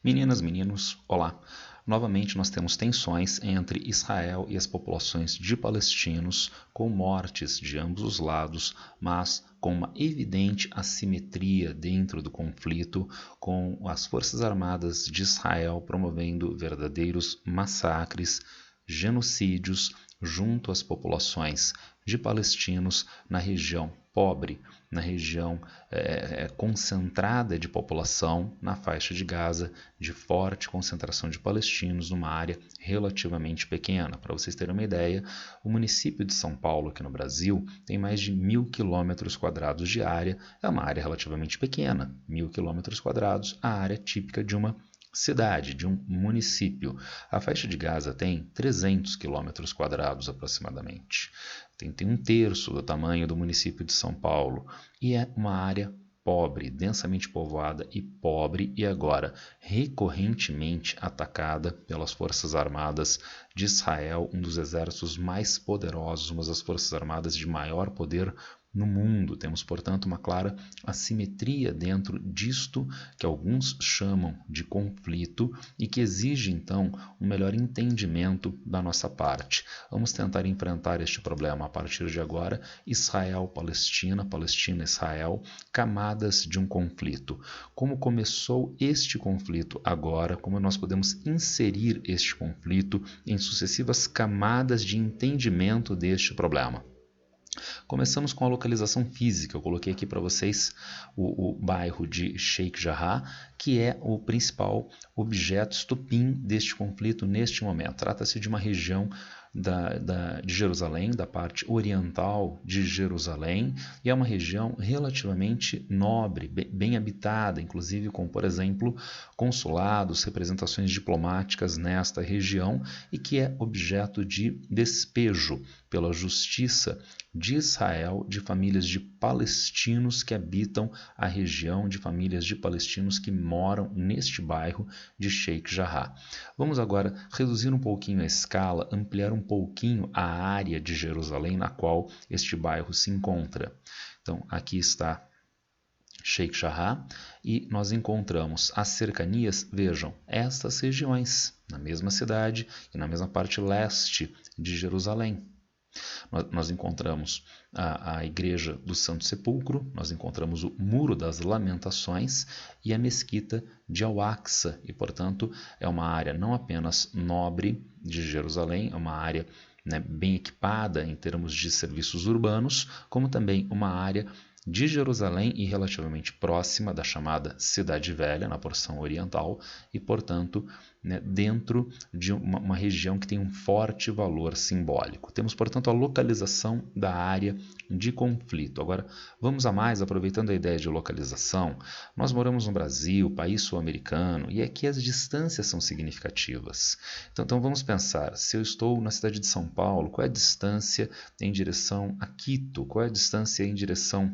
Meninas, meninos, olá! Novamente nós temos tensões entre Israel e as populações de palestinos, com mortes de ambos os lados, mas com uma evidente assimetria dentro do conflito, com as Forças Armadas de Israel promovendo verdadeiros massacres, genocídios junto às populações de palestinos na região pobre, na região concentrada de população, na faixa de Gaza, de forte concentração de palestinos numa área relativamente pequena. Para vocês terem uma ideia, o município de São Paulo, aqui no Brasil, tem mais de 1.000 quilômetros quadrados de área, é uma área relativamente pequena, 1.000 quilômetros quadrados, a área típica de uma cidade, de um município. A faixa de Gaza tem 300 quilômetros quadrados aproximadamente. Tem um terço do tamanho do município de São Paulo e é uma área pobre, densamente povoada e pobre, e agora recorrentemente atacada pelas Forças Armadas de Israel, um dos exércitos mais poderosos, uma das Forças Armadas de maior poder no mundo. Temos, portanto, uma clara assimetria dentro disto que alguns chamam de conflito e que exige, então, um melhor entendimento da nossa parte. Vamos tentar enfrentar este problema a partir de agora. Israel-Palestina, Palestina-Israel, camadas de um conflito. Como começou este conflito agora, como nós podemos inserir este conflito em sucessivas camadas de entendimento deste problema. Começamos com a localização física. Eu coloquei aqui para vocês o bairro de Sheikh Jarrah, que é o principal objeto estopim deste conflito neste momento. Trata-se de uma região de Jerusalém, da parte oriental de Jerusalém, e é uma região relativamente nobre, bem habitada, inclusive com, por exemplo, consulados, representações diplomáticas nesta região, e que é objeto de despejo pela justiça de Israel, de famílias de palestinos que habitam a região, de famílias de palestinos que moram neste bairro de Sheikh Jarrah. Vamos agora reduzir um pouquinho a escala, ampliar um pouquinho a área de Jerusalém na qual este bairro se encontra. Então, aqui está Sheikh Jarrah e nós encontramos as cercanias, vejam, estas regiões, na mesma cidade e na mesma parte leste de Jerusalém. Nós encontramos a Igreja do Santo Sepulcro, nós encontramos o Muro das Lamentações e a Mesquita de Al-Aqsa. E, portanto, é uma área não apenas nobre de Jerusalém, é uma área bem equipada em termos de serviços urbanos, como também uma área de Jerusalém e relativamente próxima da chamada Cidade Velha, na porção oriental, e, portanto, dentro de uma região que tem um forte valor simbólico. Temos, portanto, a localização da área de conflito. Agora, vamos a mais, aproveitando a ideia de localização, nós moramos no Brasil, país sul-americano, e aqui as distâncias são significativas. Então vamos pensar, se eu estou na cidade de São Paulo, qual é a distância em direção a Quito? Qual é a distância em direção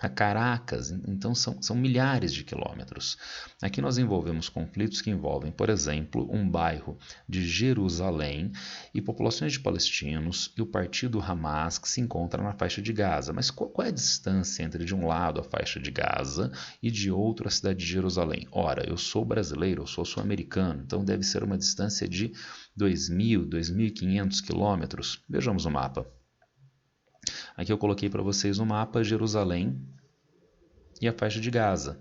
a Caracas? Então são milhares de quilômetros. Aqui nós envolvemos conflitos que envolvem, por exemplo, um bairro de Jerusalém e populações de palestinos e o partido Hamas que se encontra na faixa de Gaza. Mas qual é a distância entre de um lado a faixa de Gaza e de outro a cidade de Jerusalém? Ora, eu sou brasileiro, eu sou sul-americano, então deve ser uma distância de 2.000, 2.500 quilômetros. Vejamos o mapa. Aqui eu coloquei para vocês no mapa Jerusalém e a faixa de Gaza.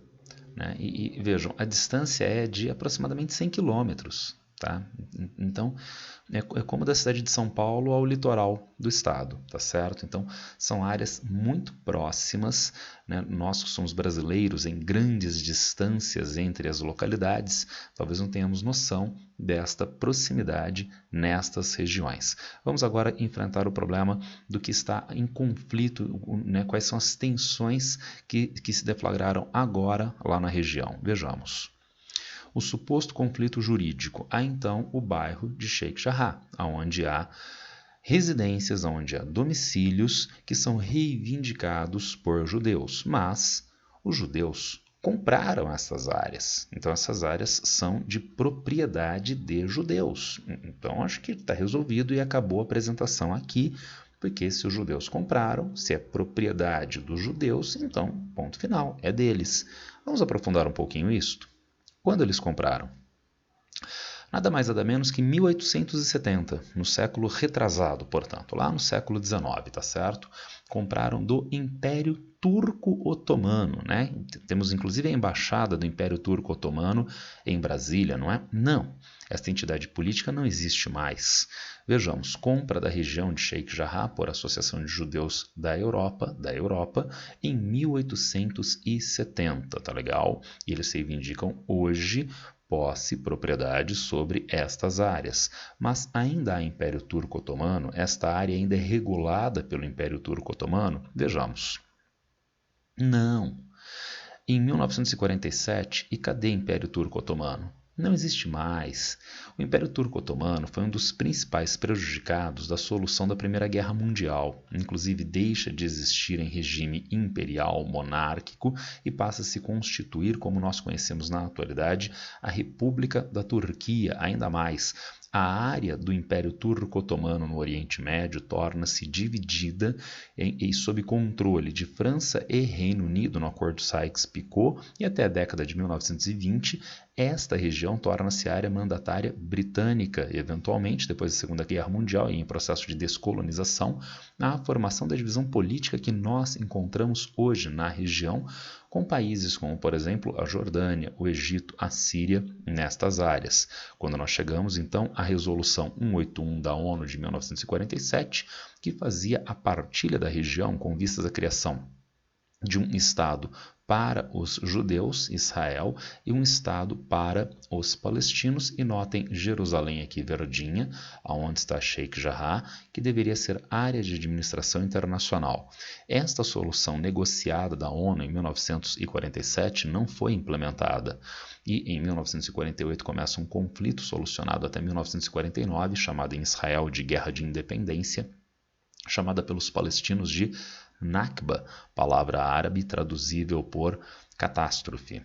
E vejam, a distância é de aproximadamente 100 quilômetros. Tá? Então, é como da cidade de São Paulo ao litoral do estado, tá certo? Então, são áreas muito próximas, Nós que somos brasileiros em grandes distâncias entre as localidades, talvez não tenhamos noção desta proximidade nestas regiões. Vamos agora enfrentar o problema do que está em conflito, Quais são as tensões que se deflagraram agora lá na região. Vejamos. O suposto conflito jurídico. Há então o bairro de Sheikh Jarrah, onde há residências, onde há domicílios que são reivindicados por judeus, mas os judeus compraram essas áreas. Então essas áreas são de propriedade de judeus. Então acho que está resolvido e acabou a apresentação aqui, porque se os judeus compraram, se é propriedade dos judeus, então ponto final, é deles. Vamos aprofundar um pouquinho isto? Quando eles compraram? Nada mais nada menos que 1870, no século retrasado, portanto, lá no século XIX, tá certo? Compraram do Império Turco-Otomano, né? Temos inclusive a embaixada do Império Turco-Otomano em Brasília, não é? Não, esta entidade política não existe mais. Vejamos, compra da região de Sheikh Jarrah por Associação de Judeus da Europa, em 1870, tá legal? E eles se reivindicam hoje posse, propriedade sobre estas áreas. Mas ainda há Império Turco-Otomano, esta área ainda é regulada pelo Império Turco-Otomano? Vejamos. Não. Em 1947, e cadê Império Turco-Otomano? Não existe mais. O Império Turco-Otomano foi um dos principais prejudicados da solução da Primeira Guerra Mundial. Inclusive, deixa de existir em regime imperial monárquico e passa a se constituir, como nós conhecemos na atualidade, a República da Turquia, ainda mais. A área do Império Turco-Otomano no Oriente Médio torna-se dividida e sob controle de França e Reino Unido no Acordo Sykes-Picot, e até a década de 1920, esta região torna-se área mandatária britânica e, eventualmente, depois da Segunda Guerra Mundial e em processo de descolonização, a formação da divisão política que nós encontramos hoje na região, com países como, por exemplo, a Jordânia, o Egito, a Síria, nestas áreas. Quando nós chegamos, então, à Resolução 181 da ONU de 1947, que fazia a partilha da região com vistas à criação de um Estado para os judeus, Israel, e um Estado para os palestinos, e notem Jerusalém aqui verdinha, aonde está Sheikh Jarrah, que deveria ser área de administração internacional. Esta solução negociada da ONU em 1947 não foi implementada, e em 1948 começa um conflito solucionado até 1949, chamado em Israel de Guerra de Independência, chamada pelos palestinos de Nakba, palavra árabe traduzível por catástrofe.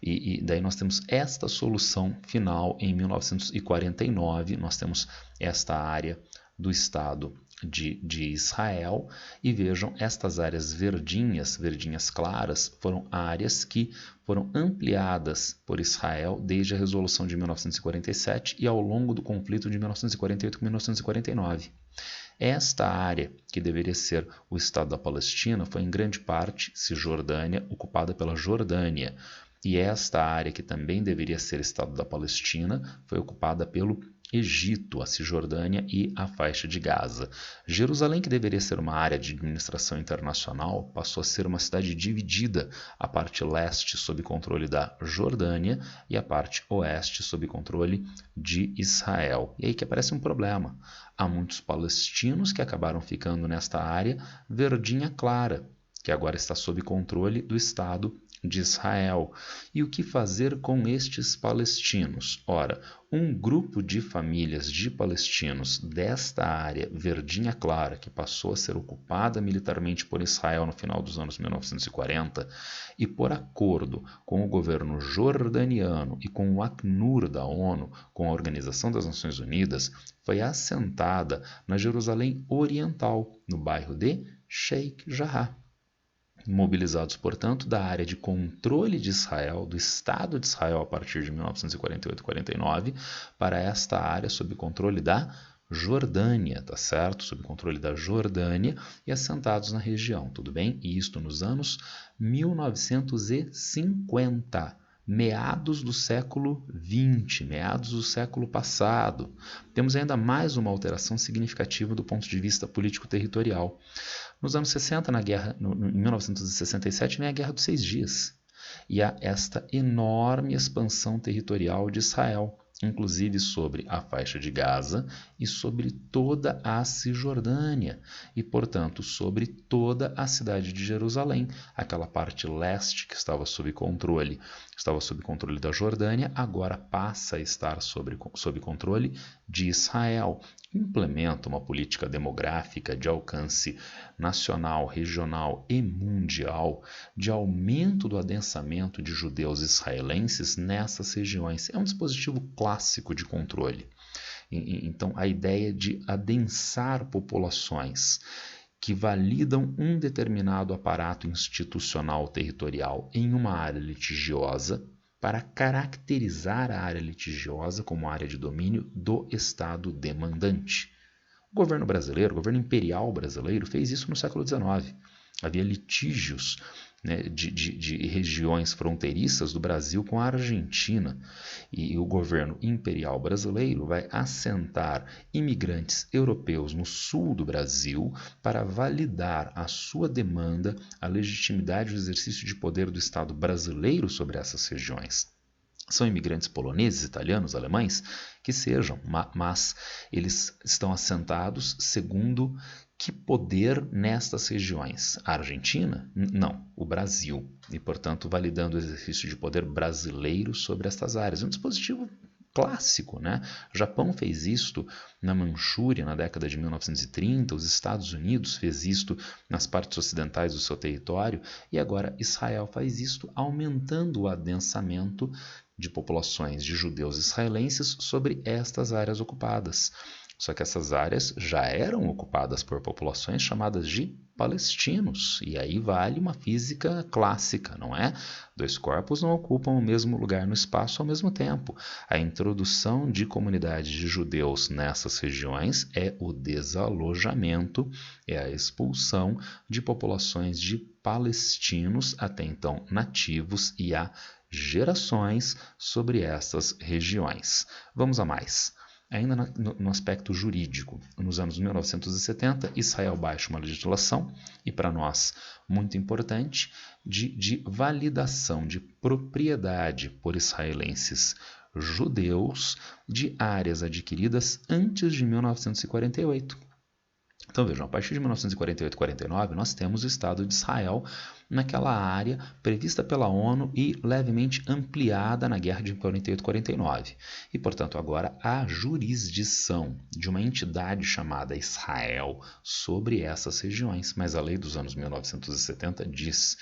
E daí nós temos esta solução final em 1949, nós temos esta área do Estado de Israel, e vejam, estas áreas verdinhas claras, foram áreas que foram ampliadas por Israel desde a Resolução de 1947 e ao longo do conflito de 1948 com 1949. Esta área, que deveria ser o Estado da Palestina, foi em grande parte, Cisjordânia, ocupada pela Jordânia. E esta área, que também deveria ser Estado da Palestina, foi ocupada pelo Egito, a Cisjordânia e a faixa de Gaza. Jerusalém, que deveria ser uma área de administração internacional, passou a ser uma cidade dividida, a parte leste sob controle da Jordânia e a parte oeste sob controle de Israel. E aí que aparece um problema. Há muitos palestinos que acabaram ficando nesta área verdinha clara, que agora está sob controle do Estado de Israel. E o que fazer com estes palestinos? Ora, um grupo de famílias de palestinos desta área verdinha clara, que passou a ser ocupada militarmente por Israel no final dos anos 1940, e por acordo com o governo jordaniano e com o Acnur da ONU, com a Organização das Nações Unidas, foi assentada na Jerusalém Oriental, no bairro de Sheikh Jarrah. Mobilizados, portanto, da área de controle de Israel, do Estado de Israel a partir de 1948-49, para esta área sob controle da Jordânia, tá certo? Sob controle da Jordânia e assentados na região, tudo bem? E isto nos anos 1950. Meados do século XX, meados do século passado. Temos ainda mais uma alteração significativa do ponto de vista político-territorial. Nos anos 60, em 1967, vem a Guerra dos 6 Dias. E há esta enorme expansão territorial de Israel, inclusive sobre a faixa de Gaza e sobre toda a Cisjordânia, e, portanto, sobre toda a cidade de Jerusalém. Aquela parte leste que estava sob controle da Jordânia, agora passa a estar sob controle de Israel. Implementa uma política demográfica de alcance nacional, regional e mundial de aumento do adensamento de judeus israelenses nessas regiões. É um dispositivo clássico de controle. Então, a ideia de adensar populações que validam um determinado aparato institucional territorial em uma área litigiosa, para caracterizar a área litigiosa como área de domínio do Estado demandante. O governo brasileiro, o governo imperial brasileiro, fez isso no século XIX. Havia litígios, né, de regiões fronteiriças do Brasil com a Argentina. E o governo imperial brasileiro vai assentar imigrantes europeus no sul do Brasil para validar a sua demanda, a legitimidade do exercício de poder do Estado brasileiro sobre essas regiões. São imigrantes poloneses, italianos, alemães, que sejam, mas eles estão assentados segundo que poder nestas regiões? A Argentina? Não, o Brasil. E, portanto, validando o exercício de poder brasileiro sobre estas áreas. Um dispositivo clássico, né? O Japão fez isto na Manchúria na década de 1930, os Estados Unidos fez isto nas partes ocidentais do seu território e agora Israel faz isto aumentando o adensamento de populações de judeus israelenses sobre estas áreas ocupadas. Só que essas áreas já eram ocupadas por populações chamadas de palestinos. E aí vale uma física clássica, não é? Dois corpos não ocupam o mesmo lugar no espaço ao mesmo tempo. A introdução de comunidades de judeus nessas regiões é o desalojamento, é a expulsão de populações de palestinos, até então nativos, e há gerações sobre essas regiões. Vamos a mais. Ainda no aspecto jurídico, nos anos 1970, Israel baixa uma legislação, e para nós muito importante, de validação de propriedade por israelenses judeus de áreas adquiridas antes de 1948. Então vejam, a partir de 1948 e 49, nós temos o Estado de Israel naquela área prevista pela ONU e levemente ampliada na Guerra de 48 e 49. E, portanto, agora há jurisdição de uma entidade chamada Israel sobre essas regiões. Mas a lei dos anos 1970 diz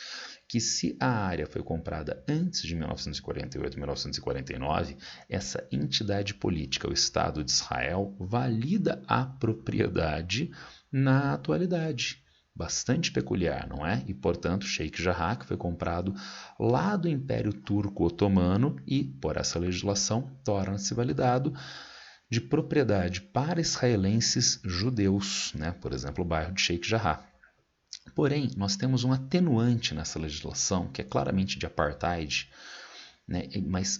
que se a área foi comprada antes de 1948 e 1949, essa entidade política, o Estado de Israel, valida a propriedade na atualidade. Bastante peculiar, não é? E, portanto, Sheikh Jarrah, que foi comprado lá do Império Turco Otomano e, por essa legislação, torna-se validado de propriedade para israelenses judeus, né? Por exemplo, o bairro de Sheikh Jarrah. Porém, nós temos um atenuante nessa legislação, que é claramente de apartheid, né,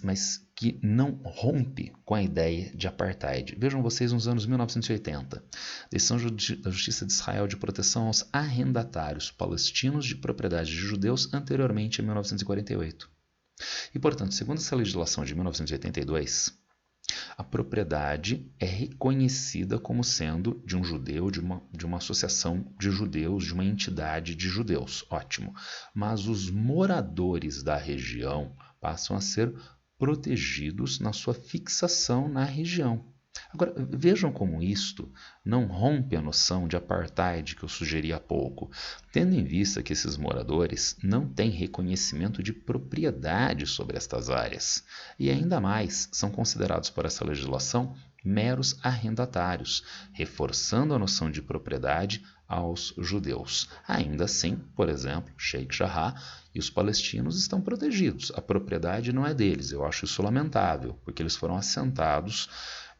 mas que não rompe com a ideia de apartheid. Vejam vocês nos anos 1980, decisão da Justiça de Israel de proteção aos arrendatários palestinos de propriedade de judeus anteriormente a 1948. E, portanto, segundo essa legislação de 1982, a propriedade é reconhecida como sendo de um judeu, de uma associação de judeus, de uma entidade de judeus. Ótimo. Mas os moradores da região passam a ser protegidos na sua fixação na região. Agora, vejam como isto não rompe a noção de apartheid que eu sugeri há pouco, tendo em vista que esses moradores não têm reconhecimento de propriedade sobre estas áreas, e ainda mais são considerados por essa legislação meros arrendatários, reforçando a noção de propriedade aos judeus. Ainda assim, por exemplo, Sheikh Jarrah e os palestinos estão protegidos, a propriedade não é deles. Eu acho isso lamentável, porque eles foram assentados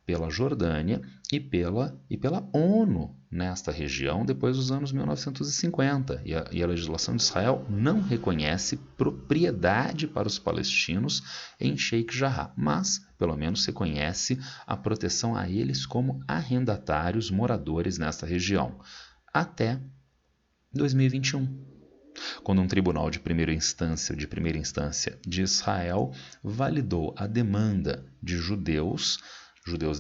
pela Jordânia e pela ONU nesta região depois dos anos 1950. E a legislação de Israel não reconhece propriedade para os palestinos em Sheikh Jarrah, mas pelo menos reconhece a proteção a eles como arrendatários moradores nesta região. Até 2021. Quando um tribunal de primeira instância de Israel validou a demanda de judeus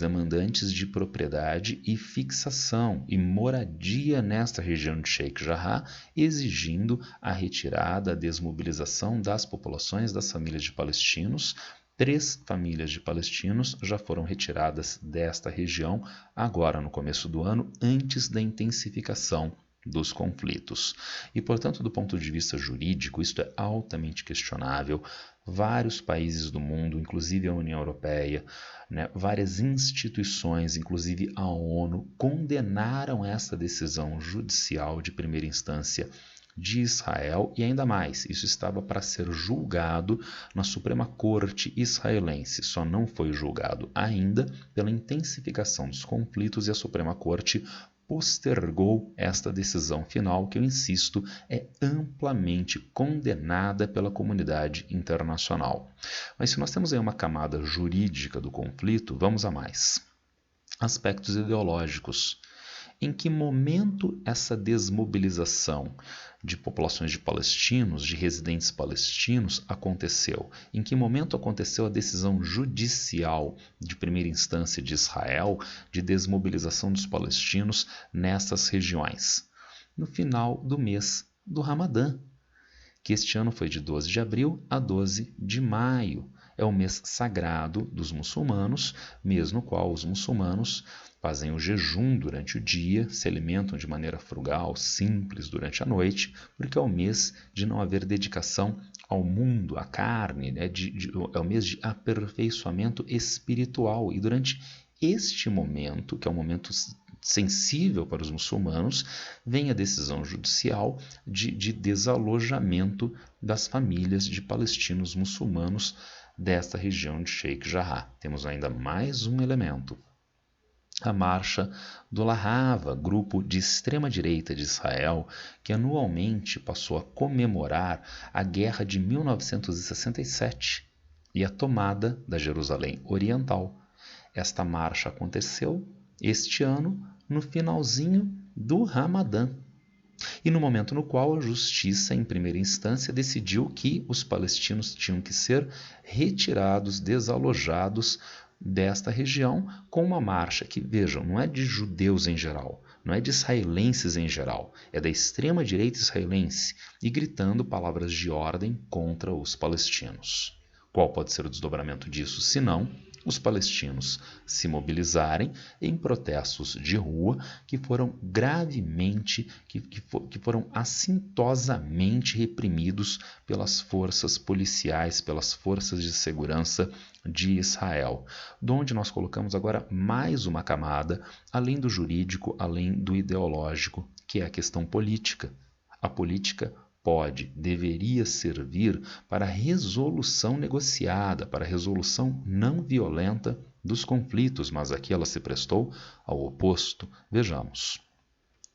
demandantes de propriedade e fixação e moradia nesta região de Sheikh Jarrah, exigindo a retirada, a desmobilização das populações das famílias de palestinos. 3 famílias de palestinos já foram retiradas desta região agora no começo do ano, antes da intensificação dos conflitos. E, portanto, do ponto de vista jurídico, isto é altamente questionável. Vários países do mundo, inclusive a União Europeia, né, várias instituições, inclusive a ONU, condenaram essa decisão judicial de primeira instância de Israel e ainda mais, isso estava para ser julgado na Suprema Corte israelense. Só não foi julgado ainda pela intensificação dos conflitos e a Suprema Corte postergou esta decisão final, que eu insisto, é amplamente condenada pela comunidade internacional. Mas se nós temos aí uma camada jurídica do conflito, vamos a mais. Aspectos ideológicos. Em que momento essa desmobilização de populações de palestinos, de residentes palestinos, aconteceu? Em que momento aconteceu a decisão judicial de primeira instância de Israel de desmobilização dos palestinos nessas regiões? No final do mês do Ramadã, que este ano foi de 12 de abril a 12 de maio. É o mês sagrado dos muçulmanos, mês no qual os muçulmanos fazem o jejum durante o dia, se alimentam de maneira frugal, simples durante a noite, porque é o mês de não haver dedicação ao mundo, à carne, né? É o mês de aperfeiçoamento espiritual. E durante este momento, que é um momento sensível para os muçulmanos, vem a decisão judicial de desalojamento das famílias de palestinos muçulmanos desta região de Sheikh Jarrah. Temos ainda mais um elemento. A Marcha do Lahava, grupo de extrema-direita de Israel, que anualmente passou a comemorar a Guerra de 1967 e a tomada da Jerusalém Oriental. Esta marcha aconteceu este ano no finalzinho do Ramadã, e no momento no qual a justiça, em primeira instância, decidiu que os palestinos tinham que ser retirados, desalojados desta região, com uma marcha que, vejam, não é de judeus em geral, não é de israelenses em geral, é da extrema-direita israelense, e gritando palavras de ordem contra os palestinos. Qual pode ser o desdobramento disso, se não os palestinos se mobilizarem em protestos de rua que foram gravemente, que foram assintosamente reprimidos pelas forças policiais, pelas forças de segurança de Israel, donde nós colocamos agora mais uma camada, além do jurídico, além do ideológico, que é a questão política. A política deveria servir para a resolução negociada, para a resolução não violenta dos conflitos, mas aqui ela se prestou ao oposto. Vejamos.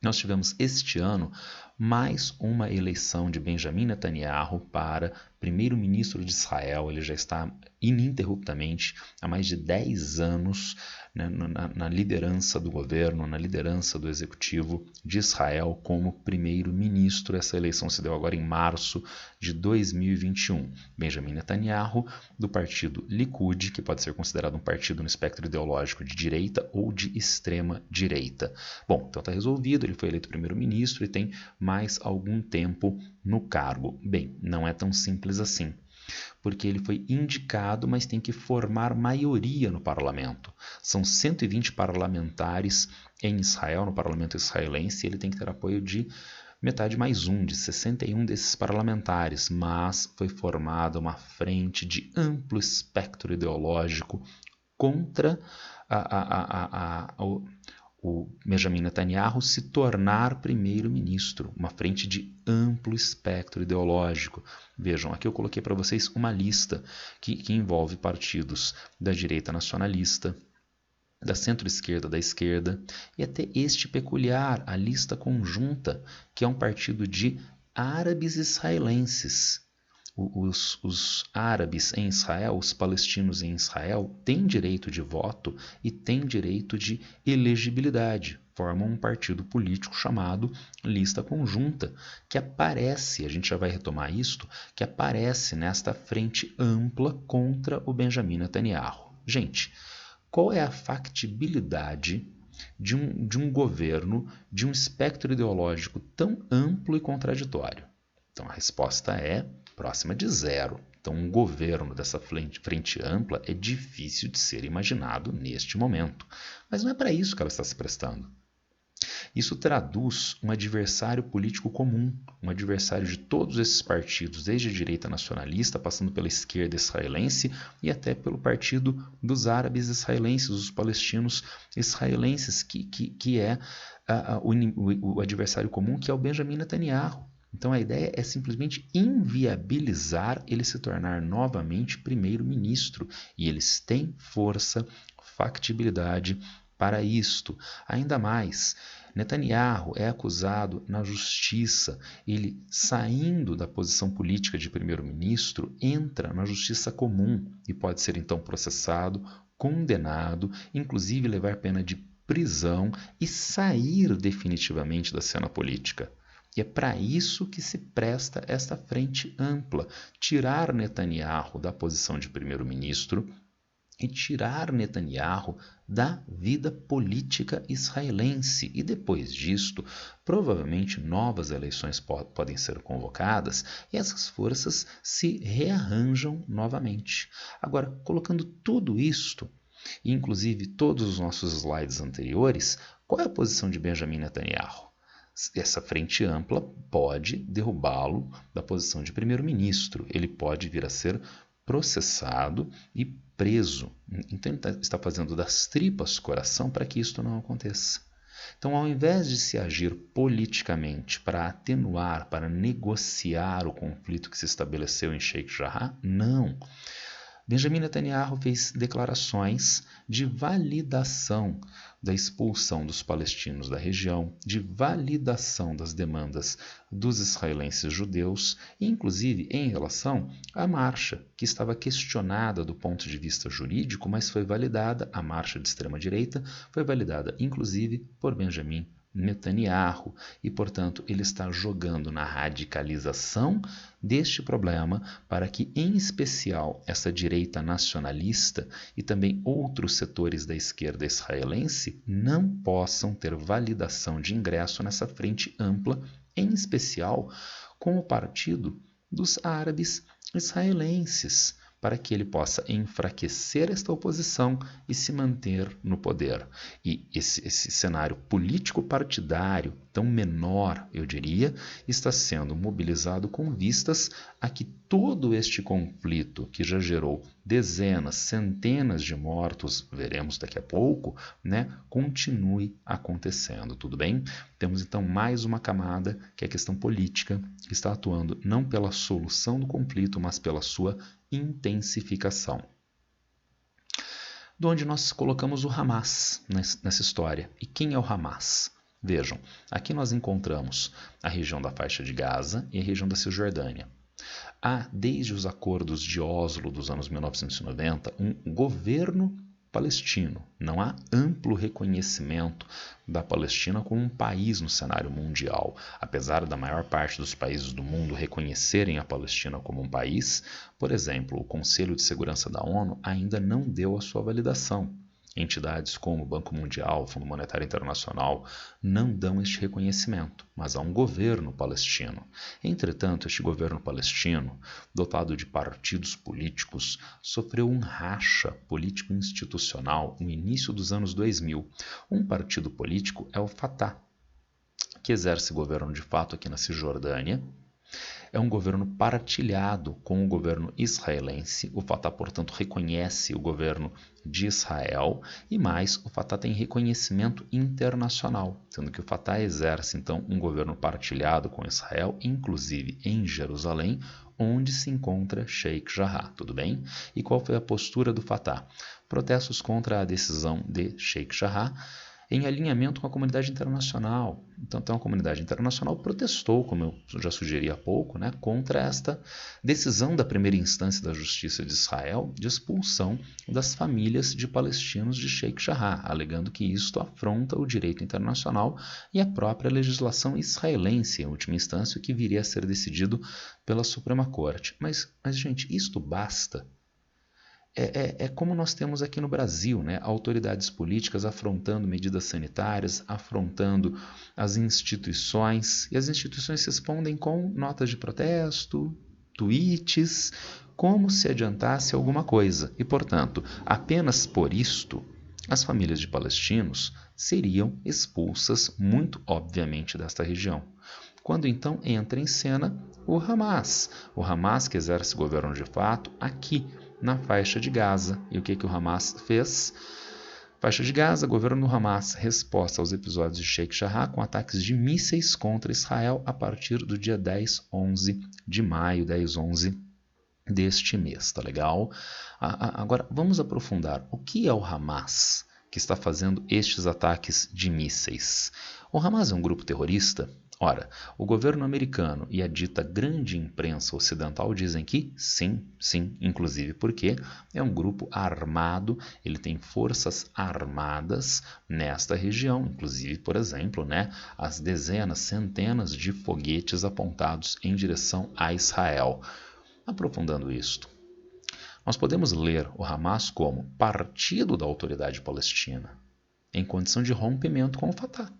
Nós tivemos este ano mais uma eleição de Benjamin Netanyahu para primeiro-ministro de Israel. Ele já está ininterruptamente há mais de 10 anos, né, na liderança do governo, na liderança do executivo de Israel como primeiro-ministro. Essa eleição se deu agora em março de 2021. Benjamin Netanyahu, do partido Likud, que pode ser considerado um partido no espectro ideológico de direita ou de extrema direita. Bom, então está resolvido, ele foi eleito primeiro-ministro e tem mais algum tempo no cargo. Bem, não é tão simples assim, porque ele foi indicado, mas tem que formar maioria no parlamento. São 120 parlamentares em Israel, no parlamento israelense, e ele tem que ter apoio de metade mais um, de 61 desses parlamentares, mas foi formada uma frente de amplo espectro ideológico contra o Benjamin Netanyahu se tornar primeiro-ministro, uma frente de amplo espectro ideológico. Vejam, aqui eu coloquei para vocês uma lista que envolve partidos da direita nacionalista, da centro-esquerda, da esquerda, e até este peculiar, a lista conjunta, que é um partido de árabes israelenses. Os árabes em Israel, os palestinos em Israel, têm direito de voto e têm direito de elegibilidade. Formam um partido político chamado Lista Conjunta, que aparece, a gente já vai retomar isto, que aparece nesta frente ampla contra o Benjamin Netanyahu. Gente, qual é a factibilidade de um governo, de um espectro ideológico tão amplo e contraditório? Então a resposta é próxima de zero. Então, um governo dessa frente ampla é difícil de ser imaginado neste momento. Mas não é para isso que ela está se prestando. Isso traduz um adversário político comum, um adversário de todos esses partidos, desde a direita nacionalista, passando pela esquerda israelense e até pelo partido dos árabes israelenses, os palestinos israelenses, que é o adversário comum, que é o Benjamin Netanyahu. Então a ideia é simplesmente inviabilizar ele se tornar novamente primeiro-ministro. E eles têm força, factibilidade para isto. Ainda mais, Netanyahu é acusado na justiça. Ele, saindo da posição política de primeiro-ministro, entra na justiça comum e pode ser então processado, condenado, inclusive levar pena de prisão e sair definitivamente da cena política. E é para isso que se presta esta frente ampla, tirar Netanyahu da posição de primeiro-ministro e tirar Netanyahu da vida política israelense. E depois disto, provavelmente novas eleições podem ser convocadas e essas forças se rearranjam novamente. Agora, colocando tudo isto, inclusive todos os nossos slides anteriores, qual é a posição de Benjamin Netanyahu? Essa frente ampla pode derrubá-lo da posição de primeiro-ministro. Ele pode vir a ser processado e preso. Então ele está fazendo das tripas coração para que isto não aconteça. Então, ao invés de se agir politicamente para atenuar, para negociar o conflito que se estabeleceu em Sheikh Jarrah, não. Benjamin Netanyahu fez declarações de validação da expulsão dos palestinos da região, de validação das demandas dos israelenses judeus, inclusive em relação à marcha, que estava questionada do ponto de vista jurídico, mas foi validada, a marcha de extrema-direita foi validada inclusive por Benjamin Netanyahu, e, portanto, ele está jogando na radicalização deste problema para que, em especial, essa direita nacionalista e também outros setores da esquerda israelense não possam ter validação de ingresso nessa frente ampla, em especial com o Partido dos Árabes Israelenses, para que ele possa enfraquecer esta oposição e se manter no poder. E esse cenário político-partidário, tão menor, eu diria, está sendo mobilizado com vistas a que todo este conflito, que já gerou dezenas, centenas de mortos, veremos daqui a pouco, continue acontecendo, tudo bem? Temos então mais uma camada, que é a questão política, que está atuando não pela solução do conflito, mas pela sua intensificação. De onde nós colocamos o Hamas nessa história. E quem é o Hamas? Vejam, aqui nós encontramos a região da faixa de Gaza e a região da Cisjordânia. Há, desde os acordos de Oslo dos anos 1990, um governo palestino. Não há amplo reconhecimento da Palestina como um país no cenário mundial. Apesar da maior parte dos países do mundo reconhecerem a Palestina como um país, por exemplo, o Conselho de Segurança da ONU ainda não deu a sua validação. Entidades como o Banco Mundial, o Fundo Monetário Internacional não dão este reconhecimento, mas há um governo palestino. Entretanto, este governo palestino, dotado de partidos políticos, sofreu um racha político-institucional no início dos anos 2000. Um partido político é o Fatah, que exerce governo de fato aqui na Cisjordânia. É um governo partilhado com o governo israelense. O Fatah, portanto, reconhece o governo de Israel e mais, o Fatah tem reconhecimento internacional, sendo que o Fatah exerce, então, um governo partilhado com Israel, inclusive em Jerusalém, onde se encontra Sheikh Jarrah, tudo bem? E qual foi a postura do Fatah? Protestos contra a decisão de Sheikh Jarrah, em alinhamento com a comunidade internacional. Então, a comunidade internacional protestou, como eu já sugeri há pouco, contra esta decisão da primeira instância da Justiça de Israel de expulsão das famílias de palestinos de Sheikh Jarrah, alegando que isto afronta o direito internacional e a própria legislação israelense, em última instância, o que viria a ser decidido pela Suprema Corte. Mas gente, isto basta? É como nós temos aqui no Brasil, autoridades políticas afrontando medidas sanitárias, afrontando as instituições, e as instituições respondem com notas de protesto, tweets, como se adiantasse alguma coisa. E, portanto, apenas por isto, as famílias de palestinos seriam expulsas, muito obviamente, desta região. Quando então entra em cena o Hamas que exerce governo de fato aqui, na faixa de Gaza. E o que o Hamas fez? Faixa de Gaza, governo do Hamas, resposta aos episódios de Sheikh Jarrah com ataques de mísseis contra Israel a partir do dia 10-11 de maio, 10-11 deste mês, tá legal? Agora, vamos aprofundar. O que é o Hamas que está fazendo estes ataques de mísseis? O Hamas é um grupo terrorista? Ora, o governo americano e a dita grande imprensa ocidental dizem que sim, sim, inclusive porque é um grupo armado, ele tem forças armadas nesta região, inclusive, por exemplo, né, as dezenas, centenas de foguetes apontados em direção a Israel. Aprofundando isto, nós podemos ler o Hamas como partido da autoridade palestina, em condição de rompimento com o Fatah.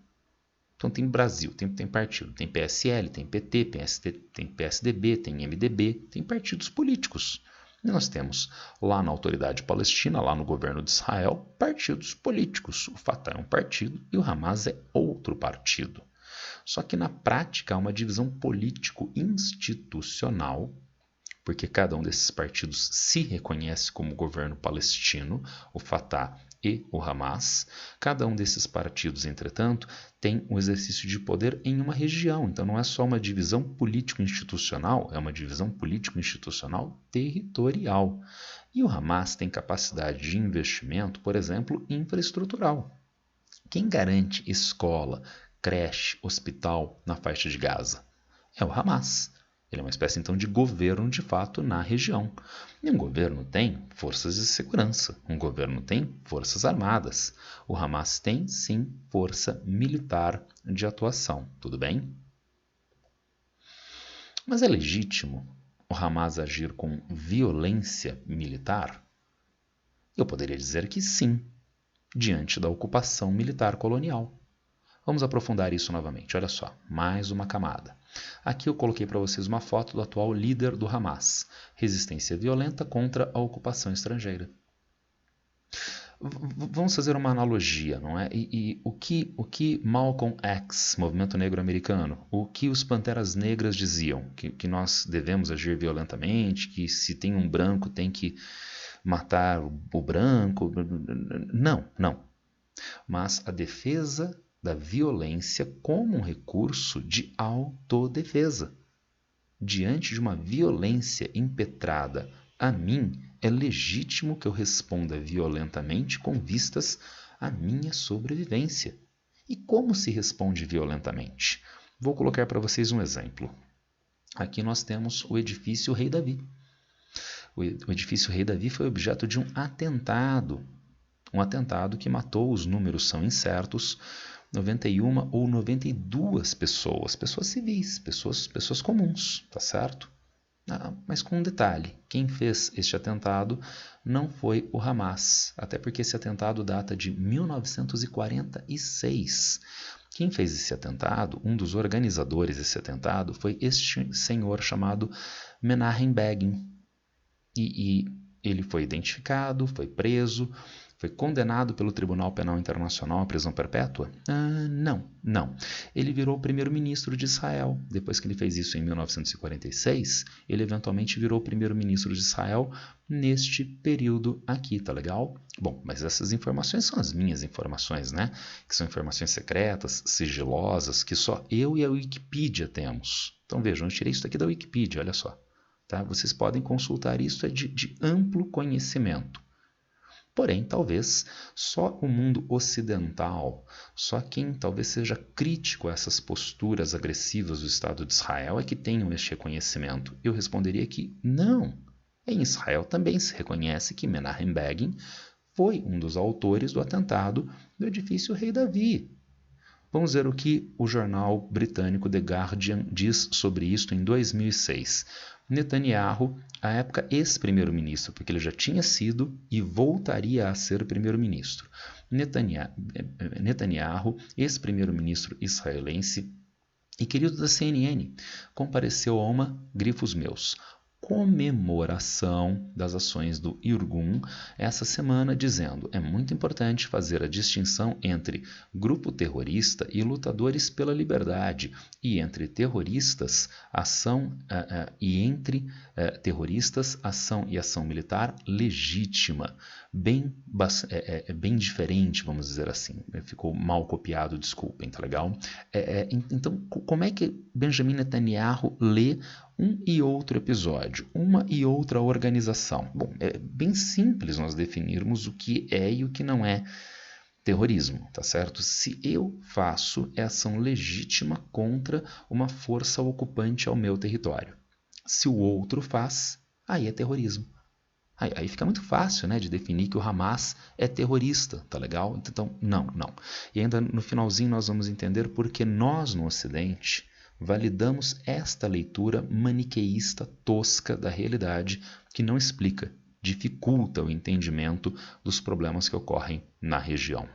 Então tem Brasil, tem partido, tem PSL, tem PT, tem PSDB, tem MDB, tem partidos políticos. E nós temos lá na autoridade palestina, lá no governo de Israel, partidos políticos. O Fatah é um partido e o Hamas é outro partido. Só que na prática há uma divisão político-institucional, porque cada um desses partidos se reconhece como governo palestino, o Fatah e o Hamas. Cada um desses partidos, entretanto, tem um exercício de poder em uma região. Então não é só uma divisão político-institucional, é uma divisão político-institucional territorial. E o Hamas tem capacidade de investimento, por exemplo, infraestrutural. Quem garante escola, creche, hospital na faixa de Gaza? É o Hamas. Ele é uma espécie, então, de governo, de fato, na região. E um governo tem forças de segurança, um governo tem forças armadas. O Hamas tem, sim, força militar de atuação, tudo bem? Mas é legítimo o Hamas agir com violência militar? Eu poderia dizer que sim, diante da ocupação militar colonial. Vamos aprofundar isso novamente, olha só, mais uma camada. Aqui eu coloquei para vocês uma foto do atual líder do Hamas, resistência violenta contra a ocupação estrangeira. Vamos fazer uma analogia, não é? E o que Malcolm X, Movimento Negro Americano, o que os Panteras Negras diziam? Que nós devemos agir violentamente, que se tem um branco tem que matar o branco. Não. Mas a defesa da violência como um recurso de autodefesa. Diante de uma violência impetrada a mim, é legítimo que eu responda violentamente com vistas à minha sobrevivência. E como se responde violentamente? Vou colocar para vocês um exemplo. Aqui nós temos o edifício Rei Davi. O edifício Rei Davi foi objeto de um atentado que matou, os números são incertos, 91 ou 92 pessoas civis, pessoas comuns, tá certo? Mas com um detalhe, quem fez este atentado não foi o Hamas, até porque esse atentado data de 1946. Quem fez esse atentado, um dos organizadores desse atentado, foi este senhor chamado Menachem Begin. E ele foi identificado, foi preso, foi condenado pelo Tribunal Penal Internacional à prisão perpétua? Não. Ele virou primeiro-ministro de Israel. Depois que ele fez isso em 1946, ele eventualmente virou primeiro-ministro de Israel neste período aqui, tá legal? Bom, mas essas informações são as minhas informações, né? Que são informações secretas, sigilosas, que só eu e a Wikipedia temos. Então vejam, eu tirei isso daqui da Wikipedia, olha só. Tá? Vocês podem consultar isso, é de amplo conhecimento. Porém, talvez só o mundo ocidental, só quem talvez seja crítico a essas posturas agressivas do Estado de Israel é que tenham este reconhecimento. Eu responderia que não. Em Israel também se reconhece que Menachem Begin foi um dos autores do atentado do edifício Rei Davi. Vamos ver o que o jornal britânico The Guardian diz sobre isto em 2006. Netanyahu, à época ex-primeiro-ministro, porque ele já tinha sido e voltaria a ser primeiro-ministro. Netanyahu, ex-primeiro-ministro israelense e querido da CNN, compareceu a uma, grifos meus, comemoração das ações do Irgun essa semana, dizendo: é muito importante fazer a distinção entre grupo terrorista e lutadores pela liberdade, e entre terroristas, ação e ação militar legítima. bem diferente, vamos dizer assim. Ficou mal copiado, desculpem, tá legal? Então, como é que Benjamin Netanyahu lê um e outro episódio, uma e outra organização? Bom, é bem simples nós definirmos o que é e o que não é terrorismo, tá certo? Se eu faço ação legítima contra uma força ocupante ao meu território, se o outro faz, aí é terrorismo. Aí fica muito fácil, né, de definir que o Hamas é terrorista, tá legal? Então, não. E ainda no finalzinho nós vamos entender porque nós no Ocidente validamos esta leitura maniqueísta tosca da realidade que não explica, dificulta o entendimento dos problemas que ocorrem na região.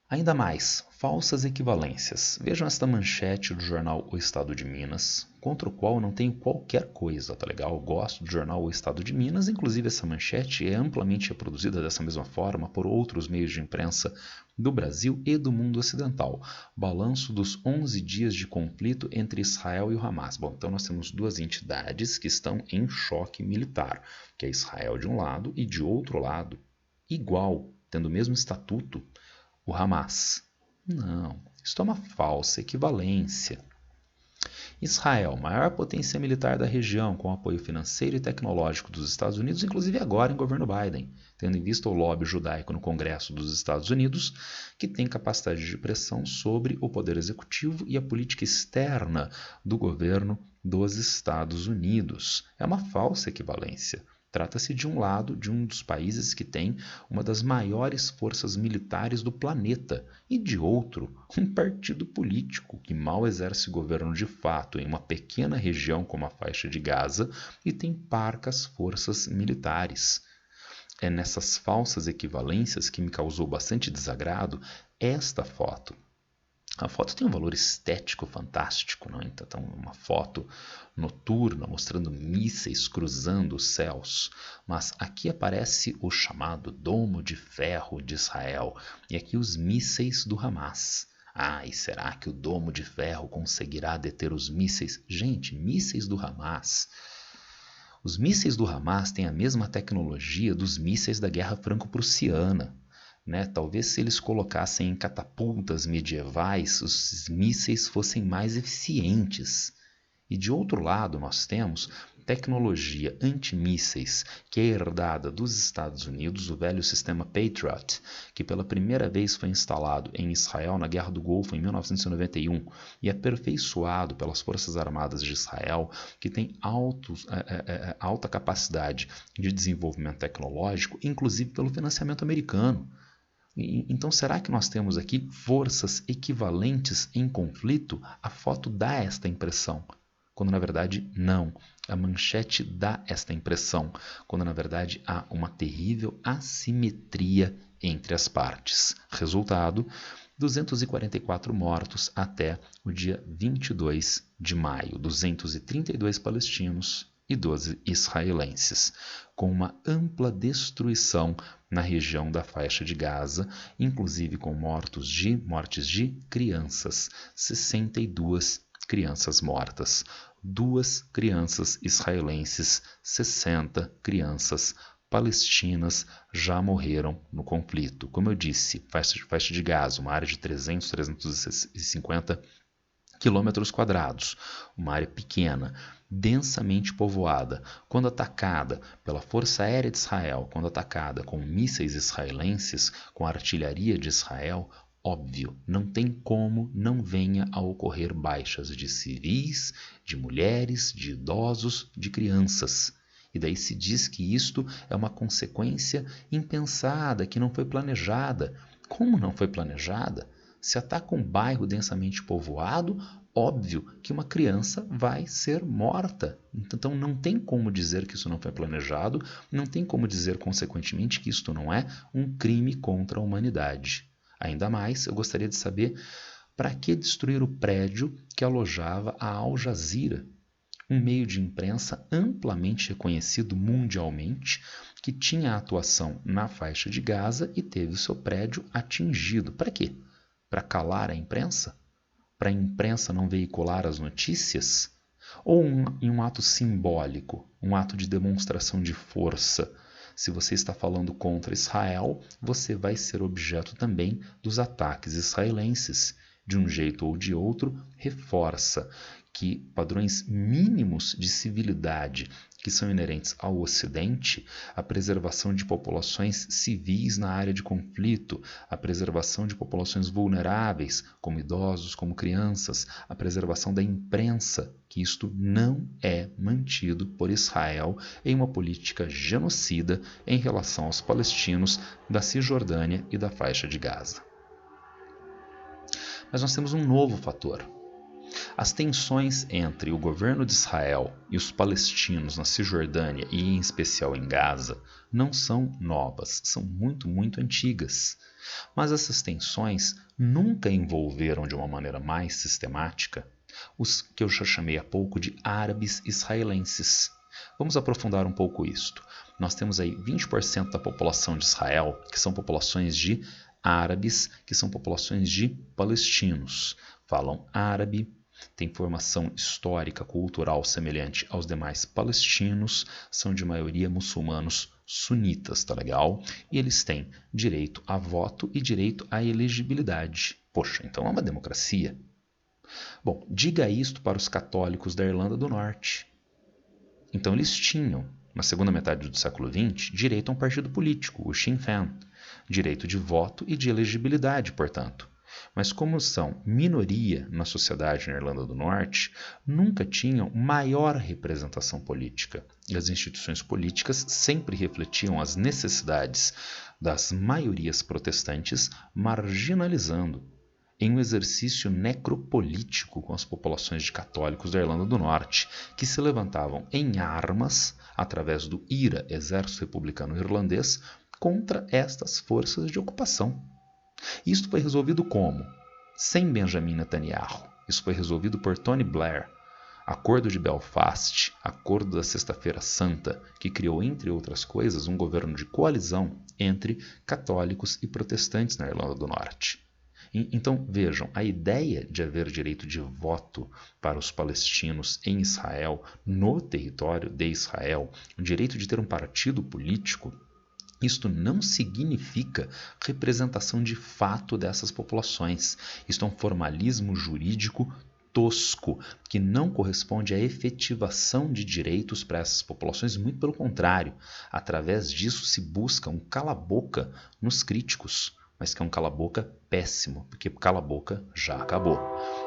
Ainda mais, falsas equivalências. Vejam esta manchete do jornal O Estado de Minas, contra o qual eu não tenho qualquer coisa, tá legal? Eu gosto do jornal O Estado de Minas, inclusive essa manchete é amplamente reproduzida dessa mesma forma por outros meios de imprensa do Brasil e do mundo ocidental. Balanço dos 11 dias de conflito entre Israel e o Hamas. Bom, então nós temos duas entidades que estão em choque militar, que é Israel de um lado e de outro lado, igual, tendo o mesmo estatuto, o Hamas. Não, isto é uma falsa equivalência. Israel, maior potência militar da região, com apoio financeiro e tecnológico dos Estados Unidos, inclusive agora em governo Biden, tendo em vista o lobby judaico no Congresso dos Estados Unidos, que tem capacidade de pressão sobre o poder executivo e a política externa do governo dos Estados Unidos. É uma falsa equivalência. Trata-se de um lado de um dos países que tem uma das maiores forças militares do planeta e de outro, um partido político que mal exerce governo de fato em uma pequena região como a faixa de Gaza e tem parcas forças militares. É nessas falsas equivalências que me causou bastante desagrado esta foto. A foto tem um valor estético fantástico, não? Então, uma foto noturna mostrando mísseis cruzando os céus. Mas aqui aparece o chamado Domo de Ferro de Israel e aqui os mísseis do Hamas. E será que o Domo de Ferro conseguirá deter os mísseis? Gente, mísseis do Hamas. Os mísseis do Hamas têm a mesma tecnologia dos mísseis da Guerra Franco-Prussiana. Né? Talvez se eles colocassem em catapultas medievais, os mísseis fossem mais eficientes. E de outro lado nós temos tecnologia antimísseis que é herdada dos Estados Unidos, o velho sistema Patriot, que pela primeira vez foi instalado em Israel na Guerra do Golfo em 1991 e aperfeiçoado pelas Forças Armadas de Israel, que tem alta capacidade de desenvolvimento tecnológico, inclusive pelo financiamento americano. Então, será que nós temos aqui forças equivalentes em conflito? A foto dá esta impressão, quando na verdade não. A manchete dá esta impressão, quando na verdade há uma terrível assimetria entre as partes. Resultado, 244 mortos até o dia 22 de maio, 232 palestinos e 12 israelenses, com uma ampla destruição na região da faixa de Gaza, inclusive com mortes de crianças, 62 crianças mortas, 2 crianças israelenses, 60 crianças palestinas já morreram no conflito. Como eu disse, faixa de Gaza, uma área de 350 quilômetros quadrados, uma área pequena, densamente povoada. Quando atacada pela Força Aérea de Israel, quando atacada com mísseis israelenses, com a artilharia de Israel, óbvio, não tem como não venha a ocorrer baixas de civis, de mulheres, de idosos, de crianças. E daí se diz que isto é uma consequência impensada, que não foi planejada. Como não foi planejada? Se ataca um bairro densamente povoado, óbvio que uma criança vai ser morta. Então não tem como dizer que isso não foi planejado, não tem como dizer, consequentemente, que isto não é um crime contra a humanidade. Ainda mais, eu gostaria de saber para que destruir o prédio que alojava a Al Jazeera, um meio de imprensa amplamente reconhecido mundialmente, que tinha atuação na faixa de Gaza e teve o seu prédio atingido. Para quê? Para calar a imprensa? Para a imprensa não veicular as notícias? Ou em um ato simbólico, um ato de demonstração de força, Se você está falando contra Israel, você vai ser objeto também dos ataques israelenses. De um jeito ou de outro, reforça que padrões mínimos de civilidade que são inerentes ao Ocidente, a preservação de populações civis na área de conflito, a preservação de populações vulneráveis, como idosos, como crianças, a preservação da imprensa, que isto não é mantido por Israel em uma política genocida em relação aos palestinos da Cisjordânia e da faixa de Gaza. Mas nós temos um novo fator. As tensões entre o governo de Israel e os palestinos na Cisjordânia e em especial em Gaza não são novas, são muito antigas. Mas essas tensões nunca envolveram de uma maneira mais sistemática os que eu já chamei há pouco de árabes israelenses. Vamos aprofundar um pouco isto. Nós temos aí 20% da população de Israel que são populações de árabes, que são populações de palestinos. Falam árabe, têm formação histórica, cultural semelhante aos demais palestinos, são de maioria muçulmanos sunitas, tá legal? E eles têm direito a voto e direito à elegibilidade. Poxa, então é uma democracia. Bom, diga isto para os católicos da Irlanda do Norte. Então eles tinham, na segunda metade do século XX, direito a um partido político, o Sinn Féin, direito de voto e de elegibilidade, portanto. Mas como são minoria na sociedade na Irlanda do Norte, nunca tinham maior representação política. E as instituições políticas sempre refletiam as necessidades das maiorias protestantes, marginalizando em um exercício necropolítico com as populações de católicos da Irlanda do Norte, que se levantavam em armas, através do IRA, Exército Republicano Irlandês, contra estas forças de ocupação. Isto foi resolvido como? Sem Benjamin Netanyahu. Isso foi resolvido por Tony Blair. Acordo de Belfast, Acordo da Sexta-feira Santa, que criou, entre outras coisas, um governo de coalizão entre católicos e protestantes na Irlanda do Norte. Então, vejam, a ideia de haver direito de voto para os palestinos em Israel, no território de Israel, o direito de ter um partido político, isto não significa representação de fato dessas populações. Isto é um formalismo jurídico tosco, que não corresponde à efetivação de direitos para essas populações, muito pelo contrário. Através disso se busca um cala-boca nos críticos, mas que é um cala-boca péssimo, porque cala-boca já acabou.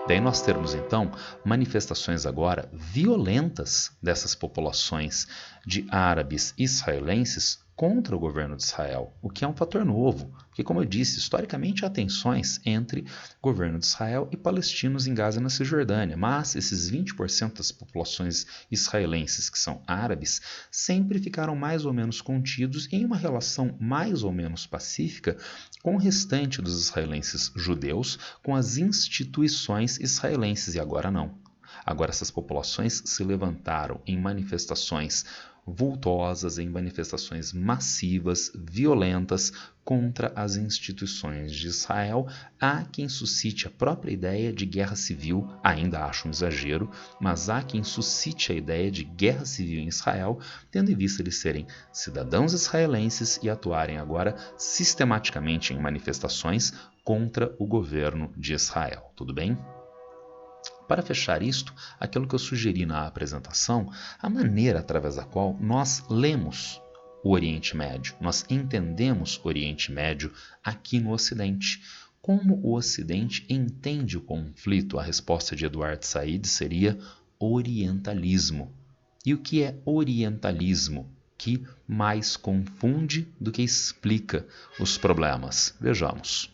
Daí nós temos, então, manifestações agora violentas dessas populações de árabes israelenses contra o governo de Israel, o que é um fator novo, porque, como eu disse, historicamente há tensões entre o governo de Israel e palestinos em Gaza e na Cisjordânia, mas esses 20% das populações israelenses que são árabes sempre ficaram mais ou menos contidos em uma relação mais ou menos pacífica com o restante dos israelenses judeus, com as instituições israelenses, e agora não. Agora essas populações se levantaram em manifestações vultosas, em manifestações massivas, violentas contra as instituições de Israel. Há quem suscite a própria ideia de guerra civil, ainda acho um exagero, mas há quem suscite a ideia de guerra civil em Israel, tendo em vista eles serem cidadãos israelenses e atuarem agora sistematicamente em manifestações contra o governo de Israel. Tudo bem? Para fechar isto, aquilo que eu sugeri na apresentação, a maneira através da qual nós lemos o Oriente Médio, nós entendemos o Oriente Médio aqui no Ocidente. Como o Ocidente entende o conflito? A resposta de Edward Said seria orientalismo. E o que é orientalismo? Que mais confunde do que explica os problemas. Vejamos.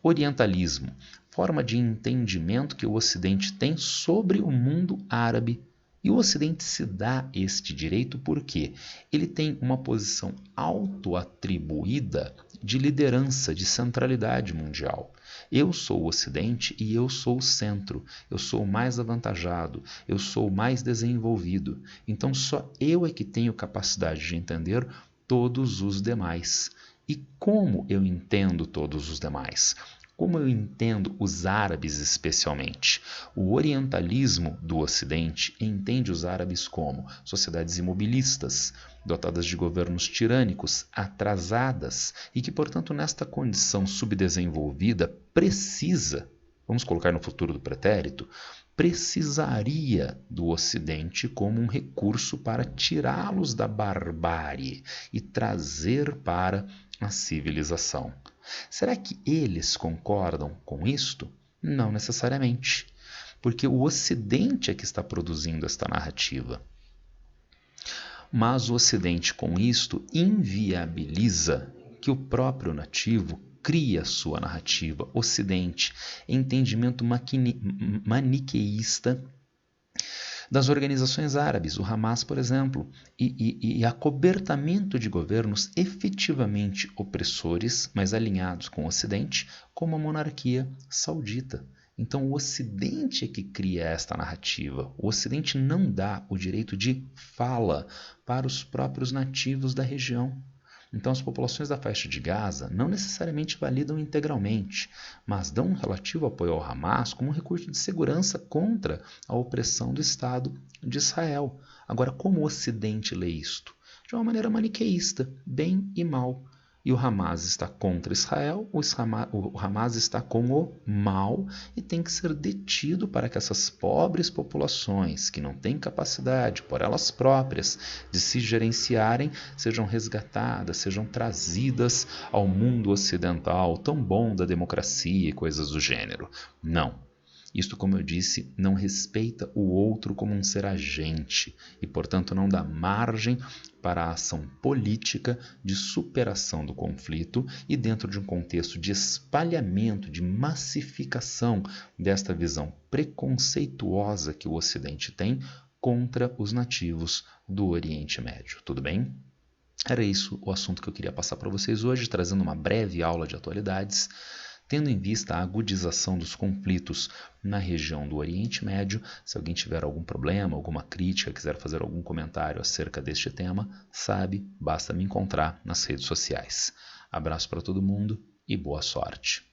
Orientalismo, forma de entendimento que o Ocidente tem sobre o mundo árabe. E o Ocidente se dá este direito porque ele tem uma posição autoatribuída de liderança, de centralidade mundial. Eu sou o Ocidente e eu sou o centro, eu sou o mais avantajado, eu sou o mais desenvolvido. Então só eu é que tenho capacidade de entender todos os demais. E como eu entendo todos os demais? Como eu entendo os árabes especialmente? O orientalismo do Ocidente entende os árabes como sociedades imobilistas, dotadas de governos tirânicos, atrasadas e que, portanto, nesta condição subdesenvolvida, precisa, vamos colocar no futuro do pretérito, precisaria do Ocidente como um recurso para tirá-los da barbárie e trazer para a civilização. Será que eles concordam com isto? Não necessariamente, porque o Ocidente é que está produzindo esta narrativa. Mas o Ocidente, com isto, inviabiliza que o próprio nativo crie a sua narrativa. Ocidente, entendimento maniqueísta das organizações árabes, o Hamas, por exemplo, e acobertamento de governos efetivamente opressores, mas alinhados com o Ocidente, como a monarquia saudita. Então, o Ocidente é que cria esta narrativa. O Ocidente não dá o direito de fala para os próprios nativos da região. Então, as populações da faixa de Gaza não necessariamente validam integralmente, mas dão um relativo apoio ao Hamas como um recurso de segurança contra a opressão do Estado de Israel. Agora, como o Ocidente lê isto? De uma maneira maniqueísta, bem e mal. E o Hamas está contra Israel, o Hamas está com o mal e tem que ser detido para que essas pobres populações, que não têm capacidade por elas próprias de se gerenciarem, sejam resgatadas, sejam trazidas ao mundo ocidental tão bom da democracia e coisas do gênero. Não. Isto, como eu disse, não respeita o outro como um ser agente e, portanto, não dá margem para a ação política de superação do conflito e dentro de um contexto de espalhamento, de massificação desta visão preconceituosa que o Ocidente tem contra os nativos do Oriente Médio. Tudo bem? Era isso o assunto que eu queria passar para vocês hoje, trazendo uma breve aula de atualidades. Tendo em vista a agudização dos conflitos na região do Oriente Médio, se alguém tiver algum problema, alguma crítica, quiser fazer algum comentário acerca deste tema, sabe, basta me encontrar nas redes sociais. Abraço para todo mundo e boa sorte.